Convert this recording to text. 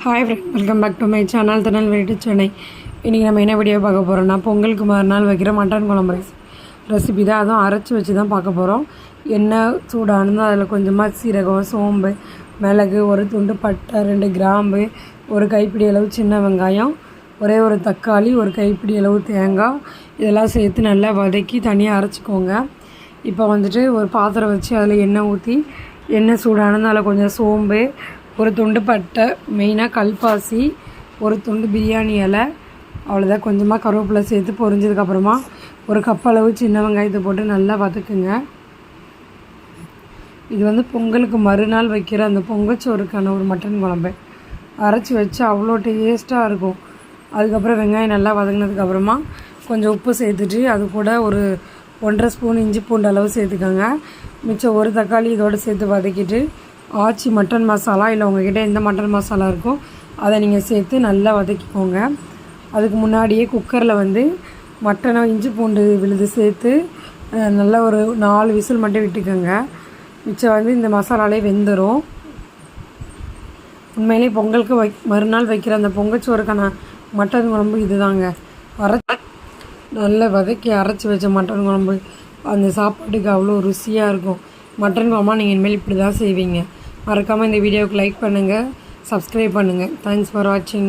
Hi friend, welcome back to my channel Tirunelveli Chennai. இன்றைக்கி நம்ம என்ன வீடியோ பார்க்க போகிறோம்னா, பொங்கலுக்கு மறுநாள் வைக்கிற மட்டன் குழம்பு ரெசிபி தான். அதுவும் அரைச்சி வச்சு தான் பார்க்க போகிறோம். எண்ணெய் சூடானது அதில் கொஞ்சமாக சீரகம், சோம்பு, மிளகு, ஒரு துண்டு பட்டை, 2 கிராம்பு, ஒரு கைப்பிடி அளவு சின்ன வெங்காயம், ஒரே ஒரு தக்காளி, ஒரு கைப்பிடி அளவு தேங்காய், இதெல்லாம் சேர்த்து நல்லா வதக்கி தனியாக அரைச்சிக்கோங்க. இப்போ வந்துட்டு ஒரு பாத்திரம் வச்சு அதில் எண்ணெய் ஊற்றி, எண்ணெய் சூடானது அதில் கொஞ்சம் சோம்பு, ஒரு துண்டு பட்டை, மெயினாக கல்பாசி, ஒரு துண்டு பிரியாணி இலை, அவ்வளோதான். கொஞ்சமாக கருவேப்பிலை சேர்த்து பொரிஞ்சதுக்கப்புறமா ஒரு கப் அளவு சின்ன வெங்காயத்தை போட்டு நல்லா வதக்குங்க. இது வந்து பொங்கலுக்கு மறுநாள் வைக்கிற அந்த பொங்கச்சோறுக்கான ஒரு மட்டன் குழம்பு. அரைச்சி வச்சு அவ்வளோ டேஸ்ட்டாக இருக்கும். அதுக்கப்புறம் வெங்காயம் நல்லா வதங்கினதுக்கப்புறமா கொஞ்சம் உப்பு சேர்த்துட்டு அது கூட ஒரு 1.5 ஸ்பூன் இஞ்சி பூண்டு அளவு சேர்த்துக்கோங்க. மிச்சம் ஒரு தக்காளி இதோடு சேர்த்து வதக்கிட்டு ஆச்சி மட்டன் மசாலா, இல்லை உங்கள்கிட்ட எந்த மட்டன் மசாலா இருக்கோ அதை நீங்கள் சேர்த்து நல்லா வதக்கிக்கோங்க. அதுக்கு முன்னாடியே குக்கரில் வந்து மட்டனை இஞ்சி பூண்டு விழுது சேர்த்து நல்லா ஒரு 4 விசில் மட்டும் விட்டுக்கோங்க. மிச்சம் வந்து இந்த மசாலாலே வெந்துடும். உண்மையிலே பொங்கலுக்கு மறுநாள் வைக்கிற அந்த பொங்கச்சோறுக்கான மட்டன் குழம்பு இது தாங்க. நல்லா வதக்கி அரைச்சி வச்ச மட்டன் குழம்பு அந்த சாப்பாட்டுக்கு அவ்வளோ ருசியாக இருக்கும். மட்டன் குழம்பா நீங்கள் இனிமேல் இப்படி தான் செய்வீங்க. மறக்காமல் இந்த வீடியோவுக்கு லைக் பண்ணுங்கள், சப்ஸ்கிரைப் பண்ணுங்கள். தேங்க்ஸ் ஃபார் வாட்சிங்.